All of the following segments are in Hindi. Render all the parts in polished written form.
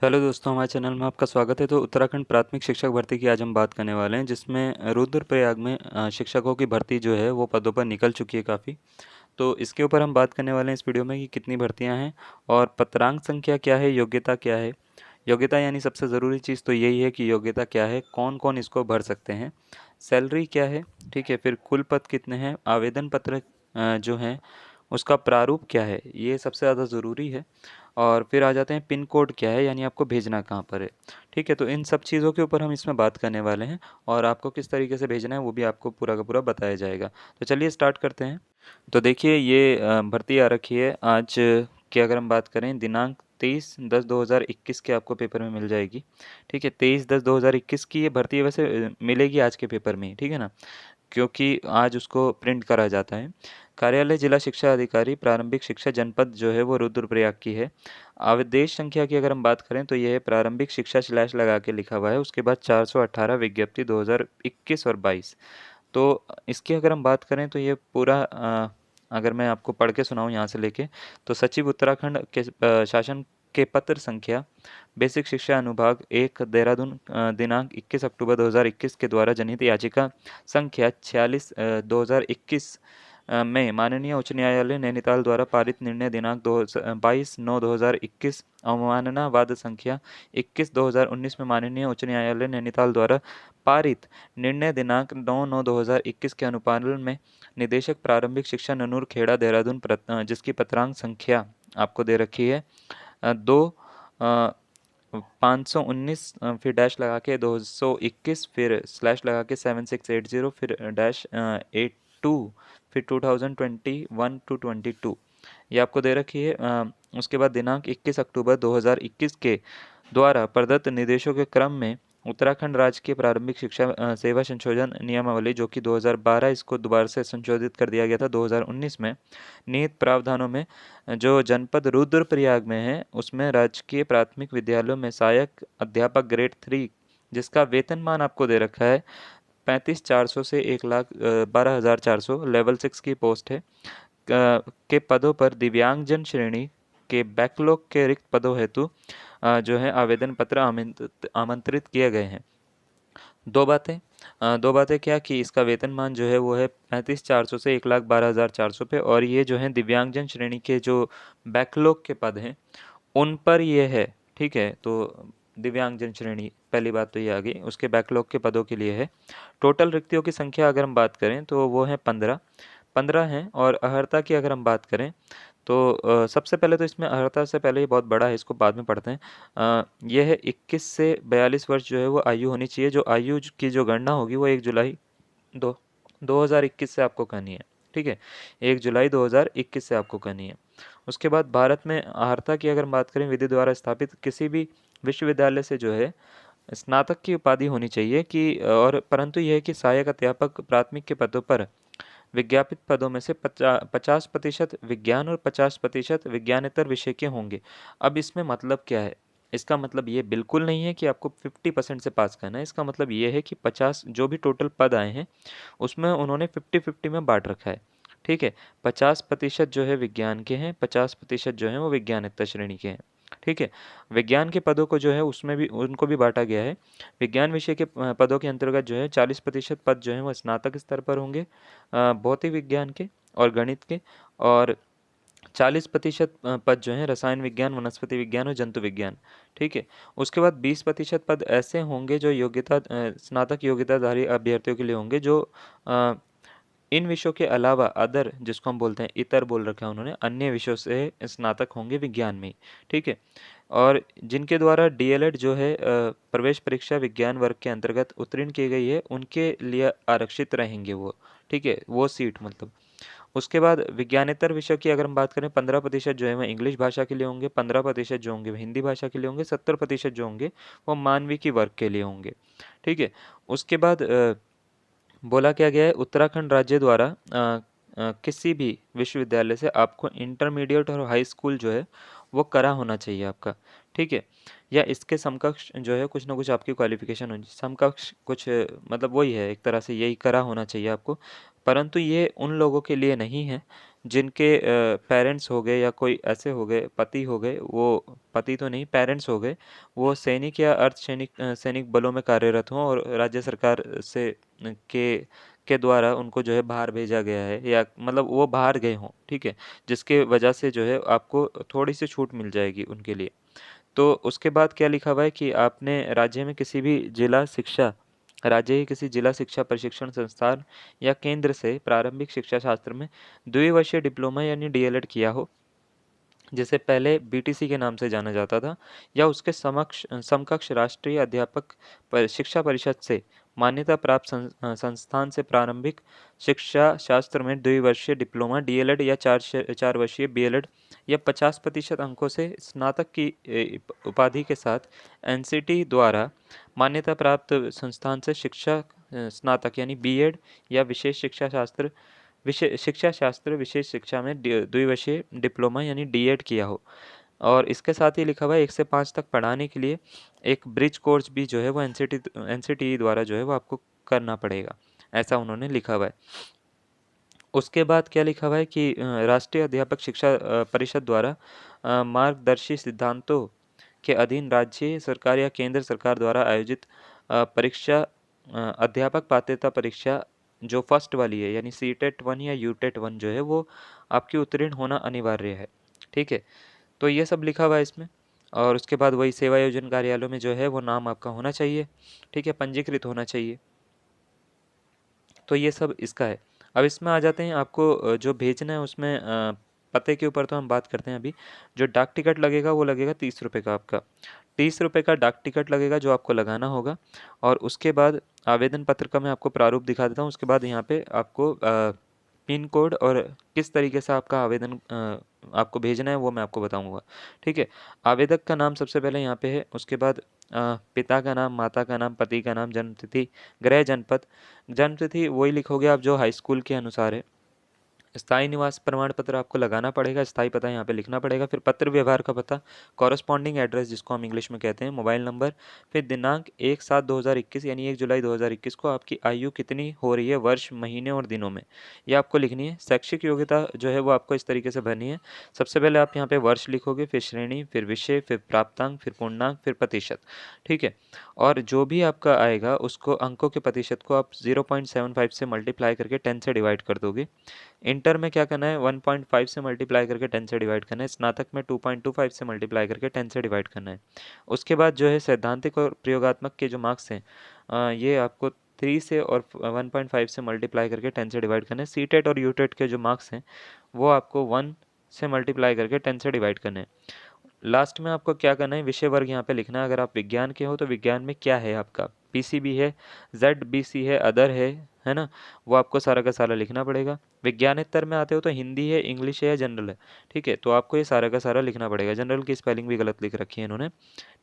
हेलो दोस्तों, हमारे चैनल में आपका स्वागत है। तो उत्तराखंड प्राथमिक शिक्षक भर्ती की आज हम बात करने वाले हैं, जिसमें रुद्रप्रयाग में शिक्षकों की भर्ती जो है वो पदों पर निकल चुकी है काफ़ी। तो इसके ऊपर हम बात करने वाले हैं इस वीडियो में कि कितनी भर्तियां हैं और पत्रांक संख्या क्या है, योग्यता क्या है। योग्यता यानी सबसे ज़रूरी चीज़ तो यही है कि योग्यता क्या है, कौन कौन इसको भर सकते हैं, सैलरी क्या है, ठीक है, फिर कुल पद कितने हैं, आवेदन पत्र जो हैं उसका प्रारूप क्या है, ये सबसे ज़्यादा ज़रूरी है। और फिर आ जाते हैं पिन कोड क्या है, यानी आपको भेजना कहाँ पर है। ठीक है, तो इन सब चीज़ों के ऊपर हम इसमें बात करने वाले हैं और आपको किस तरीके से भेजना है वो भी आपको पूरा का पूरा बताया जाएगा। तो चलिए स्टार्ट करते हैं। तो देखिए ये भर्ती आ रखी है आज की, अगर हम बात करें दिनांक 23/10/2021 के आपको पेपर में मिल जाएगी। ठीक है, 23/10/2021 की ये भर्ती है। वैसे मिलेगी आज के पेपर में ही, ठीक है ना, क्योंकि आज उसको प्रिंट करा जाता है। कार्यालय जिला शिक्षा अधिकारी प्रारंभिक शिक्षा जनपद जो है वो रुद्रप्रयाग की है। आदेश संख्या की अगर हम बात करें तो ये है प्रारंभिक शिक्षा स्लैश लगा के लिखा हुआ है, उसके बाद 418 विज्ञप्ति 2021 और 22। तो इसकी अगर हम बात करें तो ये पूरा अगर मैं आपको पढ़ के सुनाऊँ यहाँ से लेके, तो सचिव उत्तराखंड के शासन के पत्र संख्या बेसिक शिक्षा अनुभाग 1 देहरादून दिनांक 21 अक्टूबर 2021 के द्वारा जनहित याचिका संख्या 46 2021 में माननीय उच्च न्यायालय नैनीताल द्वारा पारित निर्णय दिनांक 22/9/2021 अवमानना वाद संख्या 21/2019 में माननीय उच्च न्यायालय नैनीताल द्वारा पारित निर्णय दिनांक 9/9/2021 के अनुपालन में निदेशक प्रारंभिक शिक्षा ननूर खेड़ा देहरादून जिसकी पत्रांक संख्या आपको दे रखी है 519 फिर डैश लगा के 221 फिर स्लैश लगा के 7680 फिर डैश 82 फिर 2021 to 22 ये आपको दे रखी है। उसके बाद दिनांक 21 अक्टूबर 2021 के द्वारा प्रदत्त निर्देशों के क्रम में उत्तराखंड राज्य की प्रारंभिक शिक्षा सेवा संशोधन नियमावली जो कि 2012, इसको दोबारा से संशोधित कर दिया गया था 2019 में, निहित प्रावधानों में जो जनपद रुद्रप्रयाग में है उसमें राजकीय प्राथमिक विद्यालयों में सहायक अध्यापक ग्रेड 3 जिसका वेतनमान आपको दे रखा है 35,400 से 1,12,400 लेवल 6 की पोस्ट है के पदों पर दिव्यांगजन श्रेणी के बैकलॉग के रिक्त पदों हेतु जो है आवेदन पत्र आमंत्रित किए गए हैं। दो बातें क्या कि इसका वेतनमान जो है वो है 35,400 से 1,12,400 पे, और ये जो है दिव्यांगजन श्रेणी के जो बैकलॉग के पद हैं उन पर ये है। ठीक है, तो दिव्यांगजन श्रेणी पहली बात तो ये आ गई, उसके बैकलॉग के पदों के लिए है। टोटल रिक्तियों की संख्या अगर हम बात करें तो वो है 15 हैं। और अहर्ता की अगर हम बात करें तो सबसे पहले तो इसमें अर्हता से पहले ये बहुत बड़ा है, इसको बाद में पढ़ते हैं। यह है 21 से 42 वर्ष जो है वो आयु होनी चाहिए। जो आयु की जो गणना होगी वो 1 जुलाई दो 2021 से आपको करनी है। ठीक है, 1 जुलाई 2021 से आपको करनी है। उसके बाद भारत में अर्हता की अगर हम बात करें, विधि द्वारा स्थापित किसी भी विश्वविद्यालय से जो है स्नातक की उपाधि होनी चाहिए कि, और परंतु यह है कि सहायक अध्यापक प्राथमिक के पदों पर विज्ञापित पदों में से 50% विज्ञान और 50% विज्ञानेतर विषय के होंगे। अब इसमें मतलब क्या है? इसका मतलब ये बिल्कुल नहीं है कि आपको 50% से पास करना है। इसका मतलब ये है कि 50 जो भी टोटल पद आए हैं उसमें उन्होंने 50-50 में बांट रखा है। ठीक है, 50% जो है विज्ञान के हैं, 50% जो है वो विज्ञानेतर श्रेणी के हैं। ठीक है, विज्ञान के पदों को जो है उसमें भी उनको भी बांटा गया है। विज्ञान विषय के पदों के अंतर्गत जो है 40% पद जो है वो स्नातक स्तर पर होंगे भौतिक विज्ञान के और गणित के, और 40% पद जो हैं रसायन विज्ञान, वनस्पति विज्ञान और जंतु विज्ञान। ठीक है, उसके बाद 20% पद ऐसे होंगे जो स्नातक योग्यताधारी अभ्यर्थियों के लिए होंगे, जो अ, इन विषयों के अलावा अदर, जिसको हम बोलते हैं इतर बोल रखा है उन्होंने, अन्य विषयों से स्नातक होंगे विज्ञान में ही। ठीक है, और जिनके द्वारा डीएलएड जो है प्रवेश परीक्षा विज्ञान वर्ग के अंतर्गत उत्तीर्ण की गई है उनके लिए आरक्षित रहेंगे वो। ठीक है, वो सीट मतलब। उसके बाद विज्ञानेतर विषय की अगर हम बात करें, 15% जो है वो इंग्लिश भाषा के लिए होंगे, 15% जो होंगे वो हिंदी भाषा के लिए होंगे, 70% जो होंगे वो मानविकी वर्ग के लिए होंगे। ठीक है, उसके बाद बोला क्या गया है, उत्तराखंड राज्य द्वारा किसी भी विश्वविद्यालय से आपको इंटरमीडिएट और हाई स्कूल जो है वो करा होना चाहिए आपका। ठीक है, या इसके समकक्ष जो है कुछ ना कुछ आपकी क्वालिफिकेशन होनी चाहिए। समकक्ष कुछ मतलब वही है, एक तरह से यही करा होना चाहिए आपको। परंतु ये उन लोगों के लिए नहीं है जिनके पेरेंट्स हो गए या कोई ऐसे हो गए, पति हो गए, वो पति तो नहीं, पेरेंट्स हो गए, वो सैनिक या अर्धसैनिक सैनिक बलों में कार्यरत हों और राज्य सरकार से के द्वारा उनको जो है बाहर भेजा गया है, या मतलब वो बाहर गए हों, ठीक है, जिसके वजह से जो है आपको थोड़ी सी छूट मिल जाएगी उनके लिए। तो उसके बाद क्या लिखा हुआ है कि आपने राज्य के किसी जिला शिक्षा प्रशिक्षण संस्थान या केंद्र से प्रारंभिक शिक्षा शास्त्र में द्विवर्षीय डिप्लोमा यानी डीएलएड किया हो, जिसे पहले बीटीसी के नाम से जाना जाता था, या उसके समकक्ष राष्ट्रीय अध्यापक शिक्षा परिषद से मान्यता प्राप्त संस्थान से प्रारंभिक शिक्षा शास्त्र में द्विवर्षीय डिप्लोमा डीएलएड या 4 वर्षीय बीएलएड या 50% अंकों से स्नातक की उपाधि के साथ एनसीटी द्वारा मान्यता प्राप्त संस्थान से स्नातक यानी बीएड या शिक्षा शास्त्र विशेष शिक्षा में द्विवर्षीय डिप्लोमा यानी डीएड किया हो। और इसके साथ ही लिखा हुआ है 1 से 5 तक पढ़ाने के लिए एक ब्रिज कोर्स भी जो है वो एनसीटी द्वारा जो है वो आपको करना पड़ेगा, ऐसा उन्होंने लिखा हुआ है। उसके बाद क्या लिखा हुआ है कि राष्ट्रीय अध्यापक शिक्षा परिषद द्वारा मार्गदर्शी सिद्धांतों के अधीन राज्य सरकार या केंद्र सरकार द्वारा आयोजित परीक्षा अध्यापक पात्रता परीक्षा जो फर्स्ट वाली है यानी सीटेट 1 या यूटेट 1 जो है वो आपकी उत्तीर्ण होना अनिवार्य है, ठीक है। तो ये सब लिखा हुआ है इसमें। और उसके बाद वही सेवा योजन कार्यालयों में जो है वो नाम आपका होना चाहिए, ठीक है, पंजीकृत होना चाहिए। तो ये सब इसका है। अब इसमें आ जाते हैं आपको जो भेजना है उसमें पते के ऊपर तो हम बात करते हैं अभी। जो डाक टिकट लगेगा वो लगेगा 30 रुपये का आपका। 30 रुपये का डाक टिकट लगेगा जो आपको लगाना होगा। और उसके बाद आवेदन पत्र का मैं आपको प्रारूप दिखा देता हूँ। उसके बाद यहाँ पे आपको पिन कोड और किस तरीके से आपका आवेदन आपको भेजना है वो मैं आपको बताऊंगा, ठीक है। आवेदक का नाम सबसे पहले यहाँ पे है। उसके बाद पिता का नाम, माता का नाम, पति का नाम, जन्म तिथि, गृह जनपद। जन्म तिथि वही लिखोगे आप जो हाई स्कूल के अनुसार है। स्थायी निवास प्रमाण पत्र आपको लगाना पड़ेगा, स्थायी पता यहाँ पे लिखना पड़ेगा। फिर पत्र व्यवहार का पता, कॉरस्पॉन्डिंग एड्रेस जिसको हम इंग्लिश में कहते हैं, मोबाइल नंबर। फिर दिनांक 1/7/2021 यानी 1 जुलाई 2021 को आपकी आयु कितनी हो रही है, वर्ष, महीने और दिनों में, ये आपको लिखनी है। शैक्षिक योग्यता जो है वो आपको इस तरीके से भरनी है। सबसे पहले आप यहाँ पे वर्ष लिखोगे, फिर श्रेणी, फिर विषय, फिर प्राप्तांक, फिर पूर्णांक, फिर प्रतिशत, ठीक है। और जो भी आपका आएगा उसको अंकों के प्रतिशत को आप 0.75 से मल्टीप्लाई करके 10 से डिवाइड कर दोगे। इंटर में क्या करना है, 1.5 से मल्टीप्लाई करके 10 से डिवाइड करना है। स्नातक में 2.25 से मल्टीप्लाई करके 10 से डिवाइड करना है। उसके बाद जो है सैद्धांतिक और प्रयोगात्मक के जो मार्क्स हैं ये आपको 3 से और 1.5 से मल्टीप्लाई करके 10 से डिवाइड करना है। सीटेट और यूटेट के जो मार्क्स हैं वो आपको 1 से मल्टीप्लाई करके 10 से डिवाइड करना है। लास्ट में आपको क्या करना है, विषय वर्ग यहाँ पे लिखना है। अगर आप विज्ञान के हो तो विज्ञान में क्या है आपका, पीसीबी है, जेड बीसी है, अदर है ना, वो आपको सारा का सारा लिखना पड़ेगा। विज्ञानेतर में आते हो तो हिंदी है, इंग्लिश है या जनरल है, ठीक है, तो आपको ये सारा का सारा लिखना पड़ेगा। जनरल की स्पेलिंग भी गलत लिख रखी है इन्होंने,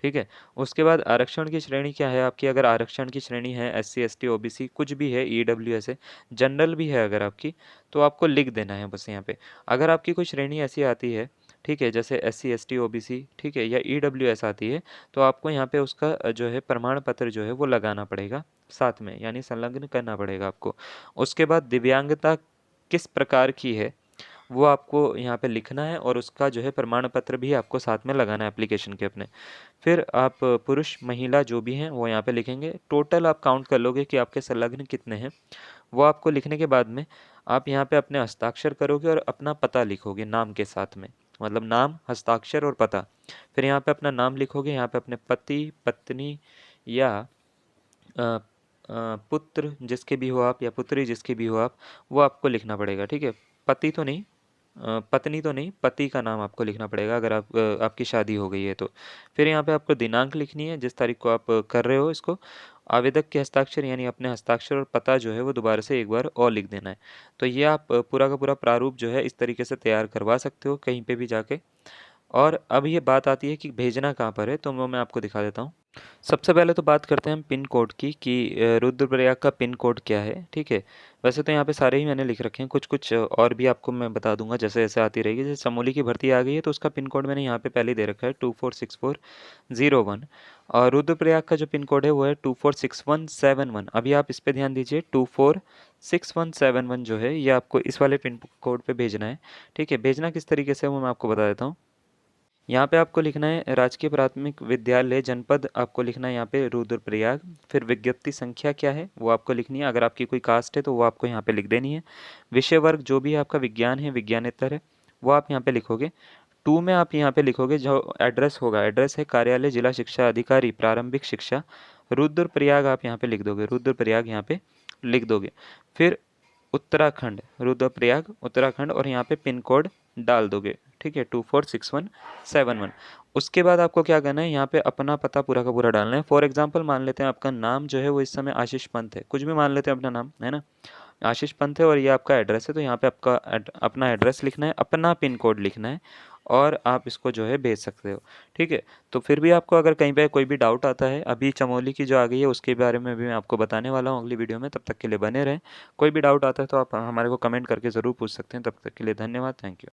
ठीक है। उसके बाद आरक्षण की श्रेणी क्या है आपकी, अगर आरक्षण की श्रेणी है SC ST OBC कुछ भी है, EWS है, जनरल भी है अगर आपकी, तो आपको लिख देना है बस यहाँ पे। अगर आपकी कोई श्रेणी ऐसी आती है, ठीक है, जैसे SC ST OBC, ठीक है, या EWS आती है, तो आपको यहाँ पे उसका जो है प्रमाण पत्र जो है वो लगाना पड़ेगा साथ में, यानी संलग्न करना पड़ेगा आपको। उसके बाद दिव्यांगता किस प्रकार की है वो आपको यहाँ पे लिखना है, और उसका जो है प्रमाण पत्र भी आपको साथ में लगाना है एप्लीकेशन के अपने। फिर आप पुरुष महिला जो भी हैं वो यहाँ पे लिखेंगे। टोटल आप काउंट कर लोगे कि आपके संलग्न कितने हैं, वो आपको लिखने के बाद में आप यहाँ पे अपने हस्ताक्षर करोगे और अपना पता लिखोगे नाम के साथ में, मतलब नाम, हस्ताक्षर और पता। फिर यहाँ पे अपना नाम लिखोगे, यहाँ पे अपने पति पत्नी या पुत्र जिसके भी हो आप, या पुत्री जिसकी भी हो आप, वो आपको लिखना पड़ेगा, ठीक है। पति तो नहीं, पत्नी तो नहीं, पति का नाम आपको लिखना पड़ेगा अगर आपकी शादी हो गई है तो। फिर यहाँ पे आपको दिनांक लिखनी है जिस तारीख को आप कर रहे हो इसको। आवेदक के हस्ताक्षर यानी अपने हस्ताक्षर और पता जो है वो दोबारा से एक बार और लिख देना है। तो ये आप पूरा का पूरा प्रारूप जो है इस तरीके से तैयार करवा सकते हो कहीं पे भी जाके। और अब ये बात आती है कि भेजना कहाँ पर है, तो वो मैं आपको दिखा देता हूँ। सबसे पहले तो बात करते हैं हम पिन कोड की कि रुद्रप्रयाग का पिन कोड क्या है, ठीक है। वैसे तो यहाँ पे सारे ही मैंने लिख रखे हैं, कुछ कुछ और भी आपको मैं बता दूंगा जैसे जैसे आती रहेगी। जैसे चमोली की भर्ती आ गई है तो उसका पिन कोड मैंने यहाँ पे पहले ही दे रखा है 246401। और रुद्रप्रयाग का जो पिन कोड है वो है 246171। अभी आप इस पे ध्यान दीजिए, 246171 जो है ये आपको इस वाले पिन कोड पे भेजना है, ठीक है। भेजना किस तरीके से वो मैं आपको बता देता हूँ। यहाँ पे आपको लिखना है राजकीय प्राथमिक विद्यालय जनपद, आपको लिखना है यहाँ पे रुद्रप्रयाग। फिर विज्ञप्ति संख्या क्या है वो आपको लिखनी है, अगर आपकी कोई कास्ट है तो वो आपको यहाँ पे लिख देनी है। विषय वर्ग जो भी आपका विज्ञान है, विज्ञानेतर है, वो आप यहाँ पे लिखोगे। टू में आप यहाँ पे लिखोगे जो एड्रेस होगा, एड्रेस है कार्यालय जिला शिक्षा अधिकारी प्रारंभिक शिक्षा रुद्रप्रयाग, आप यहाँ पे लिख दोगे, रुद्रप्रयाग यहाँ पे लिख दोगे। फिर उत्तराखंड, रुद्रप्रयाग उत्तराखंड, और यहाँ पे पिन कोड डाल दोगे, ठीक है, 246171। उसके बाद आपको क्या करना है, यहाँ पे अपना पता पूरा का पूरा डालना है। फॉर एग्जाम्पल मान लेते हैं आपका नाम जो है वो इस समय आशीष पंत है, कुछ भी मान लेते हैं अपना नाम, है ना, आशीष पंत है, और ये आपका एड्रेस है, तो यहाँ पे आपका अपना एड्रेस लिखना है, अपना पिन कोड लिखना है, और आप इसको जो है भेज सकते हो, ठीक है। तो फिर भी आपको अगर कहीं पे कोई भी डाउट आता है, अभी चमोली की जो आ गई है उसके बारे में भी मैं आपको बताने वाला हूँ अगली वीडियो में, तब तक के लिए बने रहें। कोई भी डाउट आता है तो आप हमारे को कमेंट करके ज़रूर पूछ सकते हैं। तब तक के लिए धन्यवाद, थैंक यू।